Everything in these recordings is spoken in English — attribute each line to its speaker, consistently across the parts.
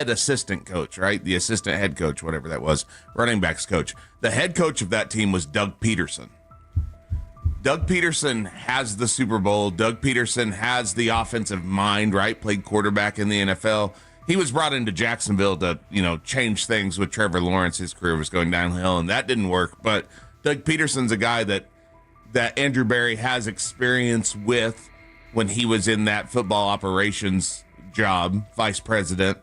Speaker 1: assistant coach, right? The assistant head coach, whatever that was, running backs coach. The head coach of that team was Doug Peterson. Doug Peterson has the Super Bowl. Doug Peterson has the offensive mind, right? Played quarterback in the NFL. He was brought into Jacksonville to, change things with Trevor Lawrence. His career was going downhill, and that didn't work. But Doug Peterson's a guy that Andrew Berry has experience with when he was in that football operations job, vice president.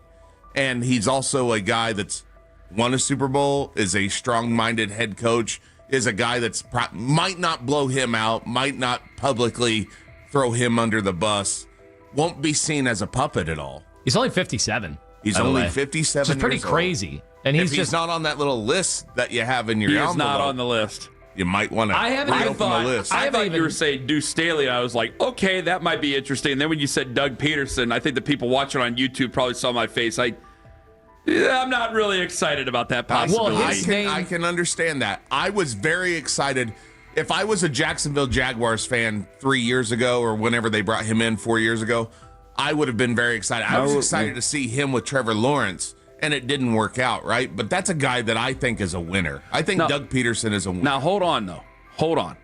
Speaker 1: And he's also a guy that's won a Super Bowl, is a strong-minded head coach, is a guy that's might not blow him out, might not publicly throw him under the bus, won't be seen as a puppet at all.
Speaker 2: He's only 57.
Speaker 1: He's only 57
Speaker 2: It's pretty crazy. And
Speaker 1: he's not on that little list that you have in your envelope.
Speaker 3: He's not on the list.
Speaker 1: You might want to reopen the list.
Speaker 3: I thought you were saying Deuce Staley. I was like, okay, that might be interesting. And then when you said Doug Peterson, I think the people watching on YouTube probably saw my face. I'm not really excited about that possibility.
Speaker 2: Well,
Speaker 1: I can understand that. I was very excited. If I was a Jacksonville Jaguars fan 3 years ago or whenever they brought him in 4 years ago, I would have been very excited. I was excited to see him with Trevor Lawrence, and it didn't work out, right? But that's a guy that I think is a winner. I think Doug Peterson is a winner.
Speaker 3: Now, hold on, though. Hold on.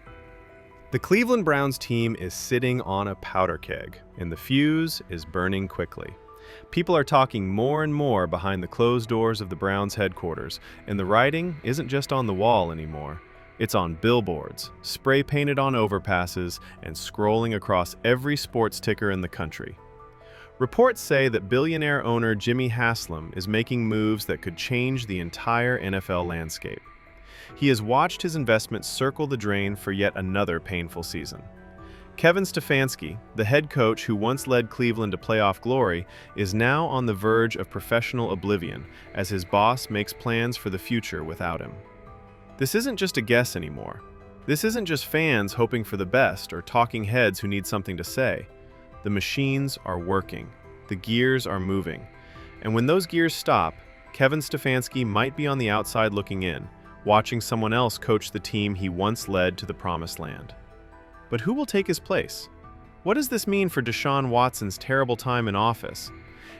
Speaker 4: The Cleveland Browns team is sitting on a powder keg, and the fuse is burning quickly. People are talking more and more behind the closed doors of the Browns headquarters, and the writing isn't just on the wall anymore. It's on billboards, spray painted on overpasses, and scrolling across every sports ticker in the country. Reports say that billionaire owner Jimmy Haslam is making moves that could change the entire NFL landscape. He has watched his investments circle the drain for yet another painful season. Kevin Stefanski, the head coach who once led Cleveland to playoff glory, is now on the verge of professional oblivion as his boss makes plans for the future without him. This isn't just a guess anymore. This isn't just fans hoping for the best or talking heads who need something to say. The machines are working. The gears are moving. And when those gears stop, Kevin Stefanski might be on the outside looking in, watching someone else coach the team he once led to the promised land. But who will take his place? What does this mean for Deshaun Watson's terrible time in office?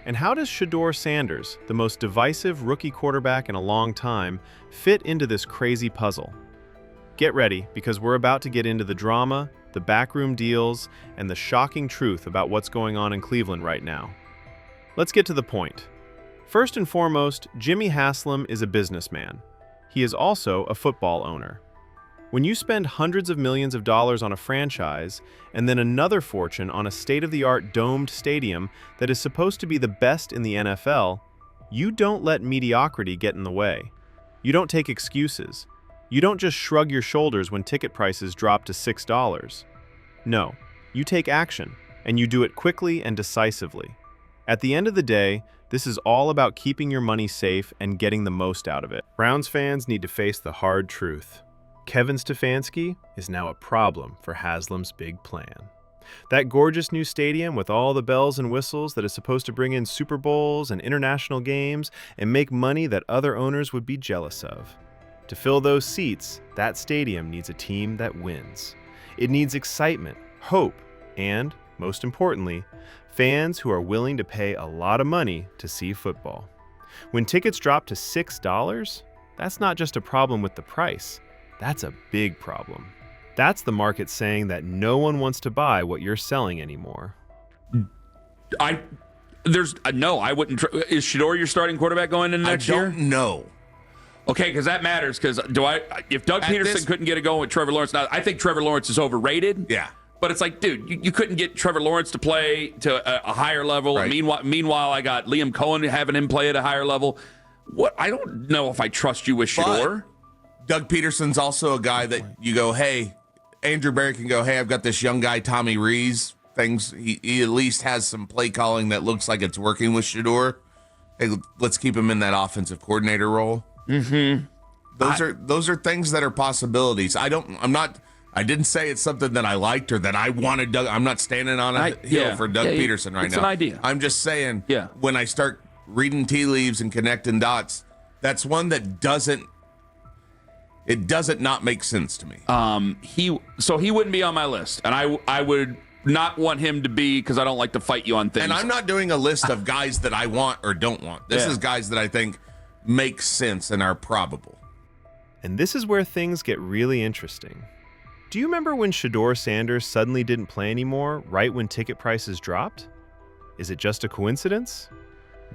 Speaker 4: And how does Shedeur Sanders, the most divisive rookie quarterback in a long time, fit into this crazy puzzle? Get ready, because we're about to get into the drama, the backroom deals, and the shocking truth about what's going on in Cleveland right now. Let's get to the point. First and foremost, Jimmy Haslam is a businessman. He is also a football owner. When you spend hundreds of millions of dollars on a franchise, and then another fortune on a state-of-the-art domed stadium that is supposed to be the best in the NFL, you don't let mediocrity get in the way. You don't take excuses. You don't just shrug your shoulders when ticket prices drop to $6. No, you take action, and you do it quickly and decisively. At the end of the day, this is all about keeping your money safe and getting the most out of it. Browns fans need to face the hard truth. Kevin Stefanski is now a problem for Haslam's big plan. That gorgeous new stadium with all the bells and whistles that is supposed to bring in Super Bowls and international games and make money that other owners would be jealous of. To fill those seats, that stadium needs a team that wins. It needs excitement, hope, and, most importantly, fans who are willing to pay a lot of money to see football. When tickets drop to $6, that's not just a problem with the price. That's a big problem. That's the market saying that no one wants to buy what you're selling anymore.
Speaker 3: I wouldn't. Is Shedeur your starting quarterback going into next year?
Speaker 1: I don't know.
Speaker 3: Okay, because that matters. Because if Doug Peterson couldn't get it going with Trevor Lawrence, now I think Trevor Lawrence is overrated.
Speaker 1: Yeah.
Speaker 3: But it's like, dude, you couldn't get Trevor Lawrence to play to a higher level.
Speaker 1: Right.
Speaker 3: Meanwhile, I got Liam Cohen having him play at a higher level. What? I don't know if I trust you with Shedeur.
Speaker 1: Doug Peterson's also a guy that you go, hey, Andrew Berry can go, hey, I've got this young guy, Tommy Rees. He at least has some play calling that looks like it's working with Shedeur. Hey, let's keep him in that offensive coordinator role.
Speaker 3: Mm-hmm.
Speaker 1: Those are things that are possibilities. I didn't say it's something that I liked or that I wanted Doug. I'm not standing on a hill for Doug Peterson right now.
Speaker 3: It's an idea.
Speaker 1: I'm just saying, when I start reading tea leaves and connecting dots, that's one that doesn't not make sense to me.
Speaker 3: He wouldn't be on my list, and I would not want him to be because I don't like to fight you on things.
Speaker 1: And I'm not doing a list of guys that I want or don't want. This is guys that I think make sense and are probable.
Speaker 4: And this is where things get really interesting. Do you remember when Shedeur Sanders suddenly didn't play anymore right when ticket prices dropped? Is it just a coincidence?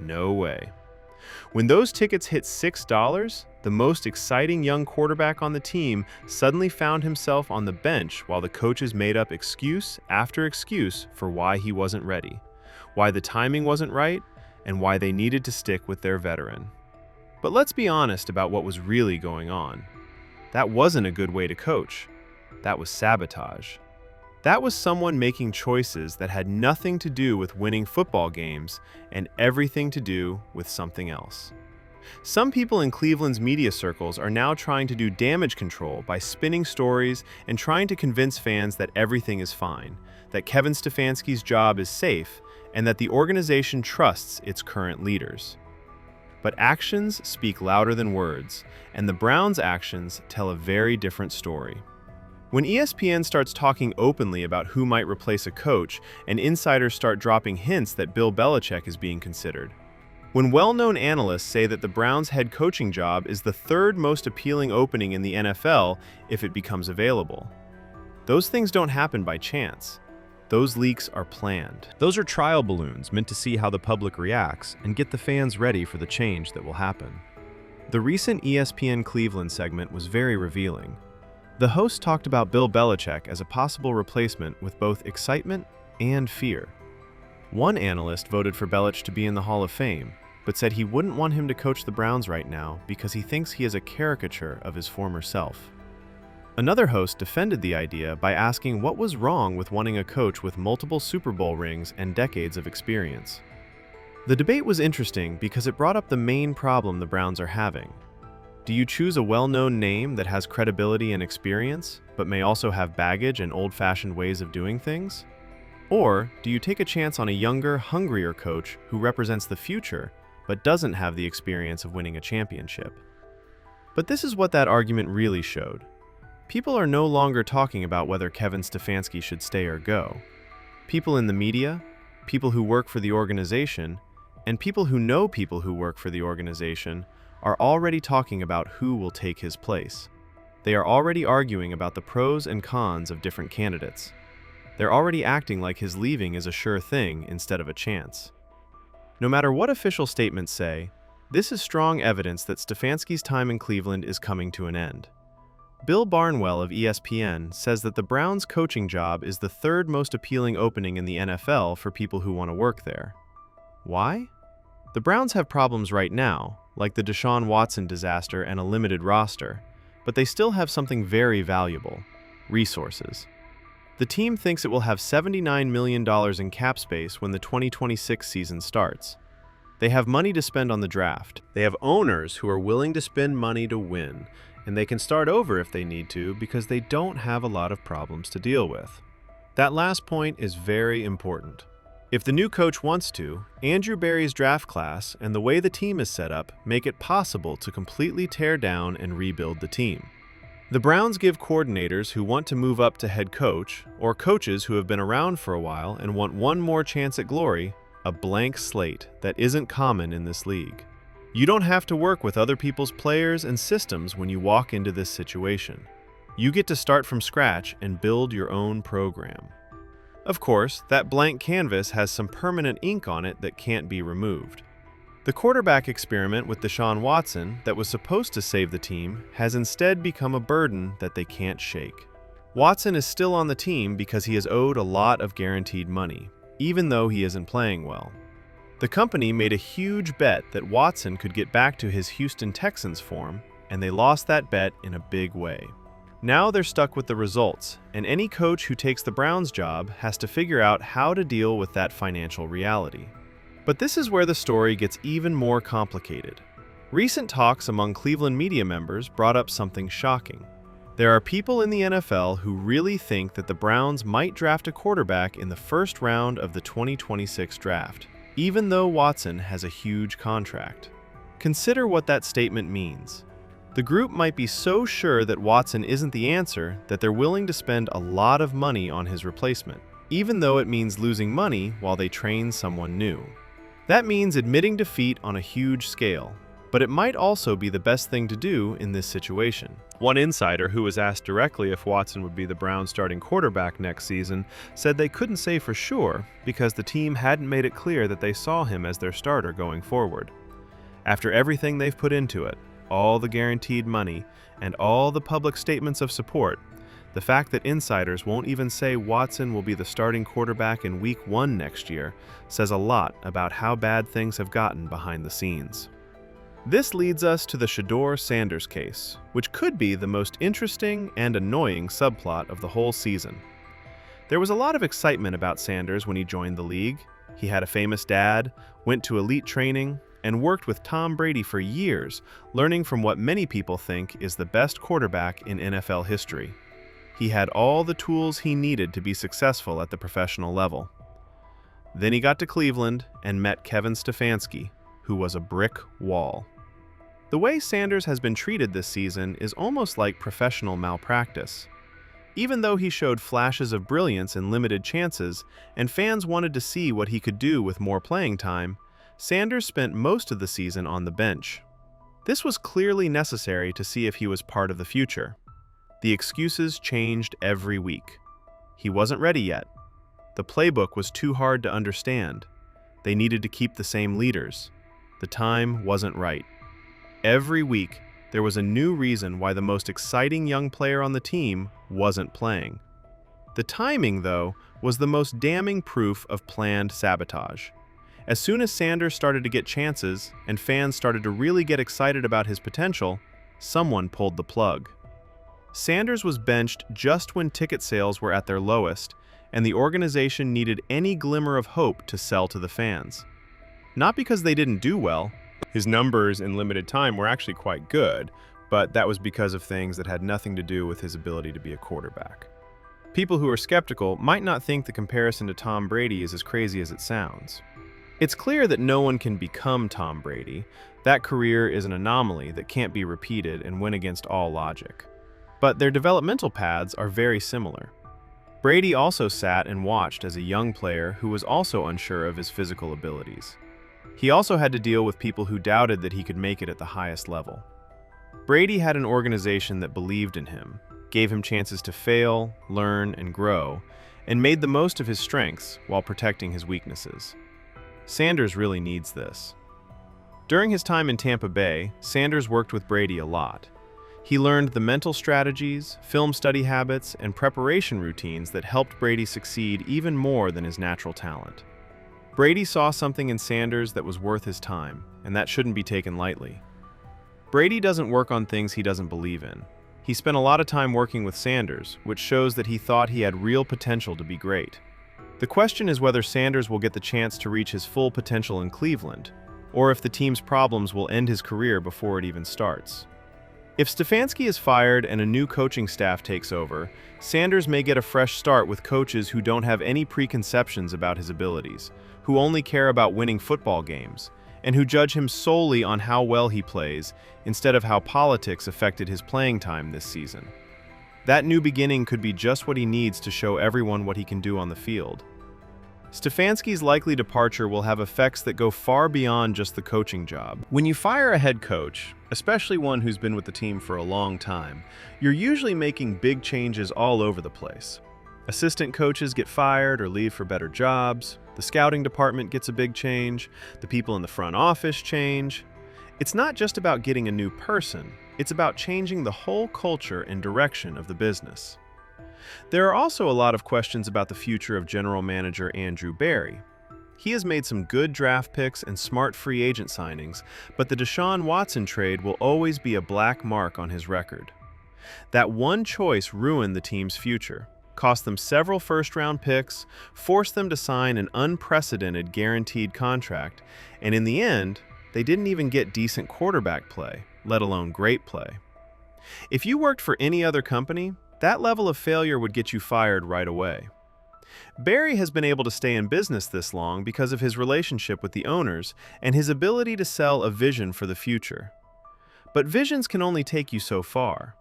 Speaker 4: No way. When those tickets hit $6, the most exciting young quarterback on the team suddenly found himself on the bench while the coaches made up excuse after excuse for why he wasn't ready, why the timing wasn't right, and why they needed to stick with their veteran. But let's be honest about what was really going on. That wasn't a good way to coach. That was sabotage. That was someone making choices that had nothing to do with winning football games and everything to do with something else. Some people in Cleveland's media circles are now trying to do damage control by spinning stories and trying to convince fans that everything is fine, that Kevin Stefanski's job is safe, and that the organization trusts its current leaders. But actions speak louder than words, and the Browns' actions tell a very different story. When ESPN starts talking openly about who might replace a coach, and insiders start dropping hints that Bill Belichick is being considered. When well-known analysts say that the Browns' head coaching job is the third most appealing opening in the NFL if it becomes available. Those things don't happen by chance. Those leaks are planned. Those are trial balloons meant to see how the public reacts and get the fans ready for the change that will happen. The recent ESPN Cleveland segment was very revealing. The host talked about Bill Belichick as a possible replacement with both excitement and fear. One analyst voted for Belichick to be in the Hall of Fame, but said he wouldn't want him to coach the Browns right now because he thinks he is a caricature of his former self. Another host defended the idea by asking what was wrong with wanting a coach with multiple Super Bowl rings and decades of experience. The debate was interesting because it brought up the main problem the Browns are having. Do you choose a well-known name that has credibility and experience, but may also have baggage and old-fashioned ways of doing things? Or do you take a chance on a younger, hungrier coach who represents the future, but doesn't have the experience of winning a championship? But this is what that argument really showed. People are no longer talking about whether Kevin Stefanski should stay or go. People in the media, people who work for the organization, and people who know people who work for the organization are already talking about who will take his place. They are already arguing about the pros and cons of different candidates. They're already acting like his leaving is a sure thing instead of a chance. No matter what official statements say, this is strong evidence that Stefanski's time in Cleveland is coming to an end. Bill Barnwell of ESPN says that the Browns' coaching job is the third most appealing opening in the NFL for people who want to work there. Why? The Browns have problems right now, like the Deshaun Watson disaster and a limited roster, but they still have something very valuable: resources. The team thinks it will have $79 million in cap space when the 2026 season starts. They have money to spend on the draft. They have owners who are willing to spend money to win, and they can start over if they need to because they don't have a lot of problems to deal with. That last point is very important. If the new coach wants to, Andrew Berry's draft class and the way the team is set up make it possible to completely tear down and rebuild the team. The Browns give coordinators who want to move up to head coach, or coaches who have been around for a while and want one more chance at glory, a blank slate that isn't common in this league. You don't have to work with other people's players and systems when you walk into this situation. You get to start from scratch and build your own program. Of course, that blank canvas has some permanent ink on it that can't be removed. The quarterback experiment with Deshaun Watson that was supposed to save the team has instead become a burden that they can't shake. Watson is still on the team because he is owed a lot of guaranteed money, even though he isn't playing well. The company made a huge bet that Watson could get back to his Houston Texans form, and they lost that bet in a big way. Now they're stuck with the results, and any coach who takes the Browns' job has to figure out how to deal with that financial reality. But this is where the story gets even more complicated. Recent talks among Cleveland media members brought up something shocking. There are people in the NFL who really think that the Browns might draft a quarterback in the first round of the 2026 draft, even though Watson has a huge contract. Consider what that statement means. The group might be so sure that Watson isn't the answer that they're willing to spend a lot of money on his replacement. even though it means losing money while they train someone new. That means admitting defeat on a huge scale, but it might also be the best thing to do in this situation. One insider who was asked directly if Watson would be the Browns' starting quarterback next season said they couldn't say for sure because the team hadn't made it clear that they saw him as their starter going forward. After everything they've put into it, all the guaranteed money, and all the public statements of support, the fact that insiders won't even say Watson will be the starting quarterback in Week 1 next year says a lot about how bad things have gotten behind the scenes. This leads us to the Shedeur-Sanders case, which could be the most interesting and annoying subplot of the whole season. There was a lot of excitement about Sanders when he joined the league. He had a famous dad, went to elite training, and worked with Tom Brady for years, learning from what many people think is the best quarterback in NFL history. He had all the tools he needed to be successful at the professional level. Then he got to Cleveland and met Kevin Stefanski, who was a brick wall. The way Sanders has been treated this season is almost like professional malpractice. Even though he showed flashes of brilliance in limited chances, and fans wanted to see what he could do with more playing time, Sanders spent most of the season on the bench. This was clearly necessary to see if he was part of the future. The excuses changed every week. He wasn't ready yet. The playbook was too hard to understand. They needed to keep the same leaders. The time wasn't right. Every week, there was a new reason why the most exciting young player on the team wasn't playing. The timing, though, was the most damning proof of planned sabotage. As soon as Sanders started to get chances and fans started to really get excited about his potential, someone pulled the plug. Sanders was benched just when ticket sales were at their lowest, and the organization needed any glimmer of hope to sell to the fans. Not because they didn't do well. His numbers in limited time were actually quite good, but that was because of things that had nothing to do with his ability to be a quarterback. People who are skeptical might not think the comparison to Tom Brady is as crazy as it sounds. It's clear that no one can become Tom Brady. That career is an anomaly that can't be repeated and went against all logic. But their developmental paths are very similar. Brady also sat and watched as a young player who was also unsure of his physical abilities. He also had to deal with people who doubted that he could make it at the highest level. Brady had an organization that believed in him, gave him chances to fail, learn, and grow, and made the most of his strengths while protecting his weaknesses. Sanders really needs this. During his time in Tampa Bay, Sanders worked with Brady a lot. He learned the mental strategies, film study habits, and preparation routines that helped Brady succeed even more than his natural talent. Brady saw something in Sanders that was worth his time, and that shouldn't be taken lightly. Brady doesn't work on things he doesn't believe in. He spent a lot of time working with Sanders, which shows that he thought he had real potential to be great. The question is whether Sanders will get the chance to reach his full potential in Cleveland, or if the team's problems will end his career before it even starts. If Stefanski is fired and a new coaching staff takes over, Sanders may get a fresh start with coaches who don't have any preconceptions about his abilities, who only care about winning football games, and who judge him solely on how well he plays instead of how politics affected his playing time this season. That new beginning could be just what he needs to show everyone what he can do on the field. Stefanski's likely departure will have effects that go far beyond just the coaching job. When you fire a head coach, especially one who's been with the team for a long time, you're usually making big changes all over the place. Assistant coaches get fired or leave for better jobs, the scouting department gets a big change, the people in the front office change. It's not just about getting a new person, it's about changing the whole culture and direction of the business. There are also a lot of questions about the future of general manager Andrew Berry. He has made some good draft picks and smart free agent signings, but the Deshaun Watson trade will always be a black mark on his record. That one choice ruined the team's future, cost them several first-round picks, forced them to sign an unprecedented guaranteed contract, and in the end, they didn't even get decent quarterback play, let alone great play. If you worked for any other company, that level of failure would get you fired right away. Berry has been able to stay in business this long because of his relationship with the owners and his ability to sell a vision for the future. But visions can only take you so far.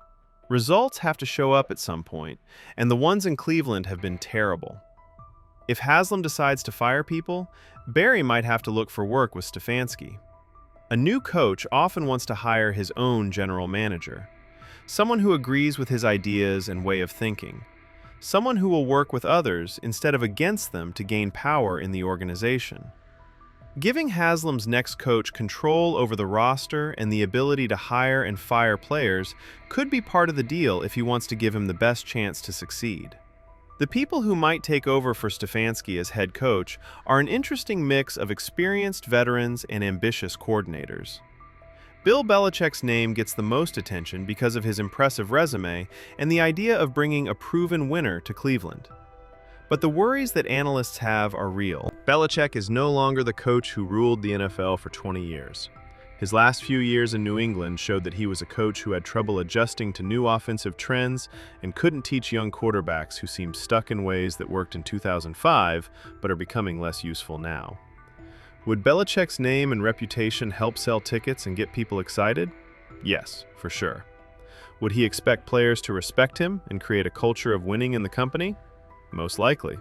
Speaker 4: Results have to show up at some point, and the ones in Cleveland have been terrible. If Haslam decides to fire people, Barry might have to look for work with Stefanski. A new coach often wants to hire his own general manager, someone who agrees with his ideas and way of thinking, someone who will work with others instead of against them to gain power in the organization. Giving Haslam's next coach control over the roster and the ability to hire and fire players could be part of the deal if he wants to give him the best chance to succeed. The people who might take over for Stefanski as head coach are an interesting mix of experienced veterans and ambitious coordinators. Bill Belichick's name gets the most attention because of his impressive resume and the idea of bringing a proven winner to Cleveland. But the worries that analysts have are real. Belichick is no longer the coach who ruled the NFL for 20 years. His last few years in New England showed that he was a coach who had trouble adjusting to new offensive trends and couldn't teach young quarterbacks who seemed stuck in ways that worked in 2005 but are becoming less useful now. Would Belichick's name and reputation help sell tickets and get people excited? Yes, for sure. Would he expect players to respect him and create a culture of winning in the company? Most likely.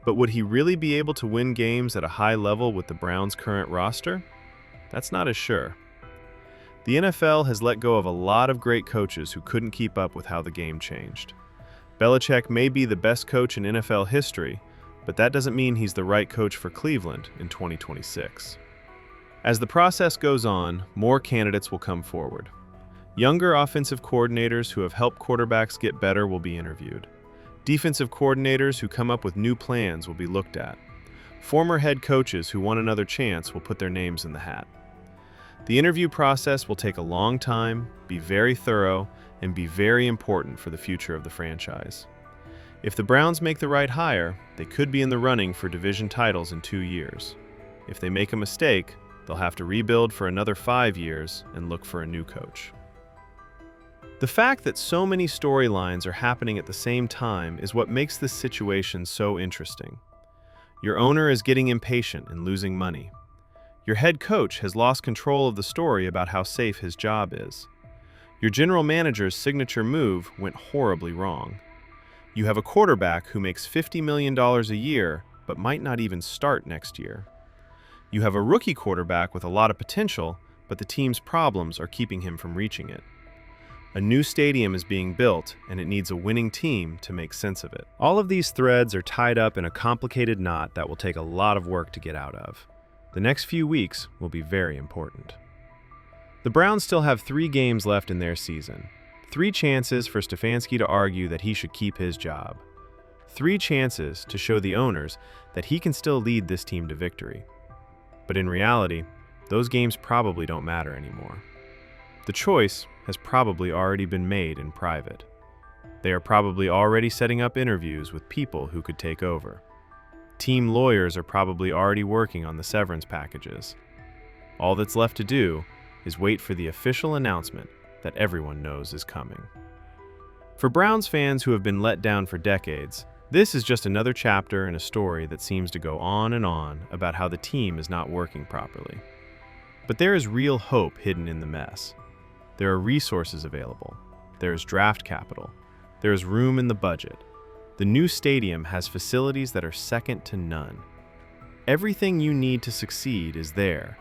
Speaker 4: But would he really be able to win games at a high level with the Browns' current roster? That's not as sure. The NFL has let go of a lot of great coaches who couldn't keep up with how the game changed. Belichick may be the best coach in NFL history, but that doesn't mean he's the right coach for Cleveland in 2026. As the process goes on, more candidates will come forward. Younger offensive coordinators who have helped quarterbacks get better will be interviewed. Defensive coordinators who come up with new plans will be looked at. Former head coaches who want another chance will put their names in the hat. The interview process will take a long time, be very thorough, and be very important for the future of the franchise. If the Browns make the right hire, they could be in the running for division titles in 2 years. If they make a mistake, they'll have to rebuild for another 5 years and look for a new coach. The fact that so many storylines are happening at the same time is what makes this situation so interesting. Your owner is getting impatient and losing money. Your head coach has lost control of the story about how safe his job is. Your general manager's signature move went horribly wrong. You have a quarterback who makes $50 million a year but might not even start next year. You have a rookie quarterback with a lot of potential, but the team's problems are keeping him from reaching it. A new stadium is being built, and it needs a winning team to make sense of it. All of these threads are tied up in a complicated knot that will take a lot of work to get out of. The next few weeks will be very important. The Browns still have 3 games left in their season. 3 chances for Stefanski to argue that he should keep his job. 3 chances to show the owners that he can still lead this team to victory. But in reality, those games probably don't matter anymore. The choice has probably already been made in private. They are probably already setting up interviews with people who could take over. Team lawyers are probably already working on the severance packages. All that's left to do is wait for the official announcement that everyone knows is coming. For Browns fans who have been let down for decades, this is just another chapter in a story that seems to go on and on about how the team is not working properly. But there is real hope hidden in the mess. There are resources available. There is draft capital. There is room in the budget. The new stadium has facilities that are second to none. Everything you need to succeed is there.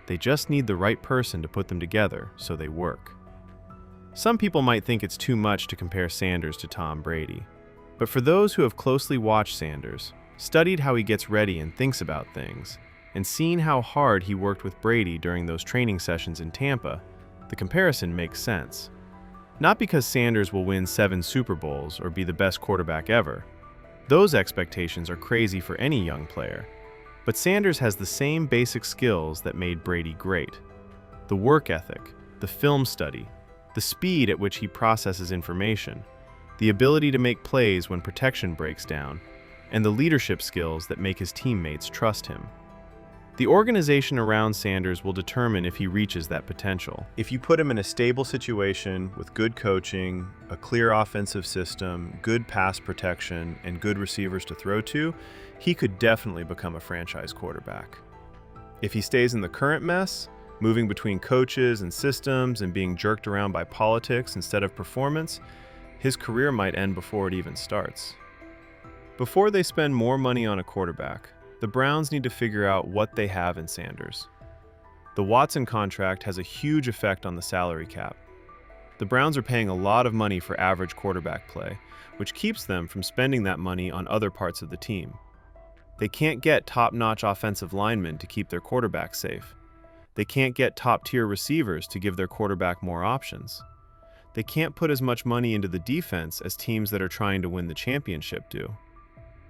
Speaker 4: They just need the right person to put them together so they work. Some people might think it's too much to compare Sanders to Tom Brady. But for those who have closely watched Sanders, studied how he gets ready and thinks about things, and seen how hard he worked with Brady during those training sessions in Tampa, the comparison makes sense. Not because Sanders will win 7 Super Bowls or be the best quarterback ever. Those expectations are crazy for any young player. But Sanders has the same basic skills that made Brady great. The work ethic, the film study, the speed at which he processes information, the ability to make plays when protection breaks down, and the leadership skills that make his teammates trust him. The organization around Sanders will determine if he reaches that potential. If you put him in a stable situation with good coaching, a clear offensive system, good pass protection, and good receivers to throw to, he could definitely become a franchise quarterback. If he stays in the current mess, moving between coaches and systems and being jerked around by politics instead of performance, his career might end before it even starts. Before they spend more money on a quarterback, the Browns need to figure out what they have in Sanders. The Watson contract has a huge effect on the salary cap. The Browns are paying a lot of money for average quarterback play, which keeps them from spending that money on other parts of the team. They can't get top-notch offensive linemen to keep their quarterback safe. They can't get top-tier receivers to give their quarterback more options. They can't put as much money into the defense as teams that are trying to win the championship do.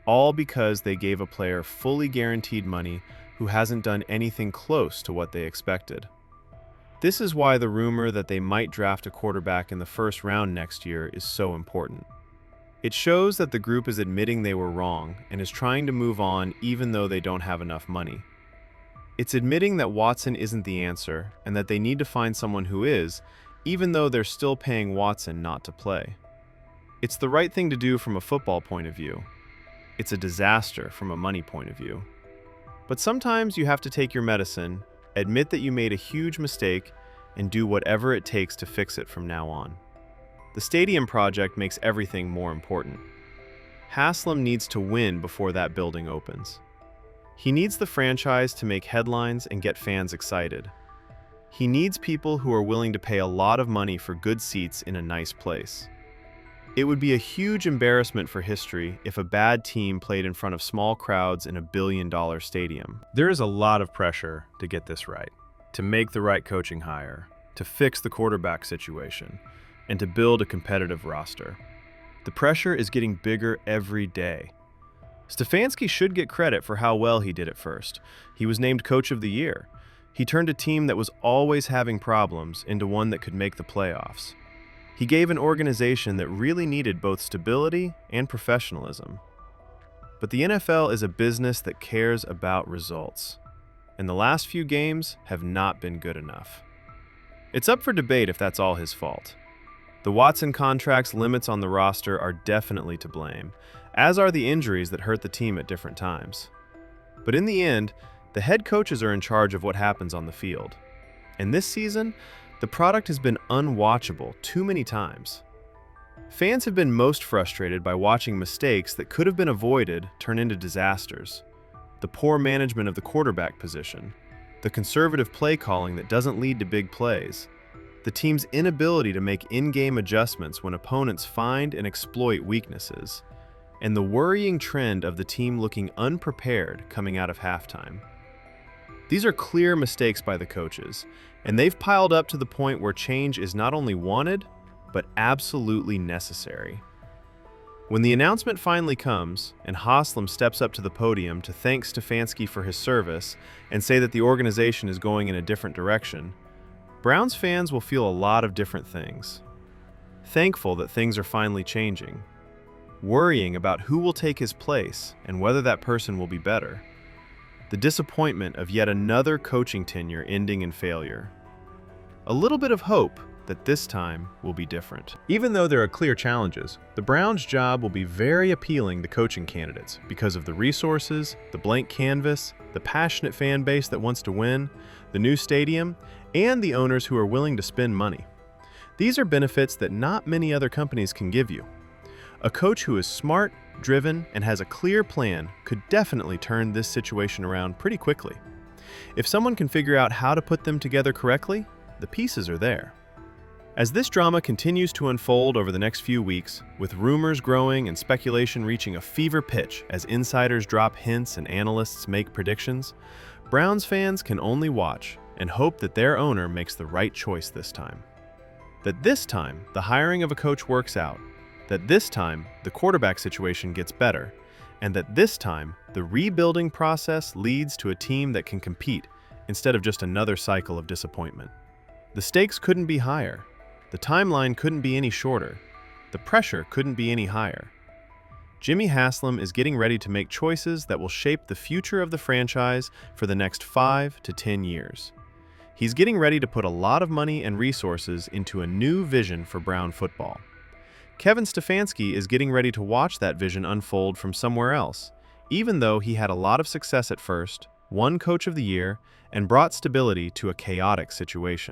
Speaker 4: All because they gave a player fully guaranteed money who hasn't done anything close to what they expected. This is why the rumor that they might draft a quarterback in the first round next year is so important. It shows that the group is admitting they were wrong and is trying to move on even though they don't have enough money. It's admitting that Watson isn't the answer and that they need to find someone who is, even though they're still paying Watson not to play. It's the right thing to do from a football point of view. It's a disaster from a money point of view. But sometimes you have to take your medicine, admit that you made a huge mistake, and do whatever it takes to fix it from now on. The stadium project makes everything more important. Haslam needs to win before that building opens. He needs the franchise to make headlines and get fans excited. He needs people who are willing to pay a lot of money for good seats in a nice place. It would be a huge embarrassment for history if a bad team played in front of small crowds in a billion-dollar stadium. There is a lot of pressure to get this right, to make the right coaching hire, to fix the quarterback situation, and to build a competitive roster. The pressure is getting bigger every day. Stefanski should get credit for how well he did at first. He was named Coach of the Year. He turned a team that was always having problems into one that could make the playoffs. He gave an organization that really needed both stability and professionalism. But the NFL is a business that cares about results, and the last few games have not been good enough. It's up for debate if that's all his fault. The Watson contract's limits on the roster are definitely to blame, as are the injuries that hurt the team at different times. But in the end, the head coaches are in charge of what happens on the field. And this season, the product has been unwatchable too many times. Fans have been most frustrated by watching mistakes that could have been avoided turn into disasters. The poor management of the quarterback position, the conservative play calling that doesn't lead to big plays, the team's inability to make in-game adjustments when opponents find and exploit weaknesses, and the worrying trend of the team looking unprepared coming out of halftime. These are clear mistakes by the coaches, and they've piled up to the point where change is not only wanted, but absolutely necessary. When the announcement finally comes, and Haslem steps up to the podium to thank Stefanski for his service and say that the organization is going in a different direction, Browns fans will feel a lot of different things. Thankful that things are finally changing. Worrying about who will take his place and whether that person will be better. The disappointment of yet another coaching tenure ending in failure. A little bit of hope that this time will be different. Even though there are clear challenges, the Browns' job will be very appealing to coaching candidates because of the resources, the blank canvas, the passionate fan base that wants to win, the new stadium, and the owners who are willing to spend money. These are benefits that not many other companies can give you. A coach who is smart, driven, and has a clear plan could definitely turn this situation around pretty quickly. If someone can figure out how to put them together correctly, the pieces are there. As this drama continues to unfold over the next few weeks, with rumors growing and speculation reaching a fever pitch as insiders drop hints and analysts make predictions, Browns fans can only watch and hope that their owner makes the right choice this time. That this time, the hiring of a coach works out, that this time, the quarterback situation gets better, and that this time, the rebuilding process leads to a team that can compete instead of just another cycle of disappointment. The stakes couldn't be higher. The timeline couldn't be any shorter. The pressure couldn't be any higher. Jimmy Haslam is getting ready to make choices that will shape the future of the franchise for the next 5 to 10 years. He's getting ready to put a lot of money and resources into a new vision for Brown football. Kevin Stefanski is getting ready to watch that vision unfold from somewhere else, even though he had a lot of success at first, won Coach of the Year, and brought stability to a chaotic situation.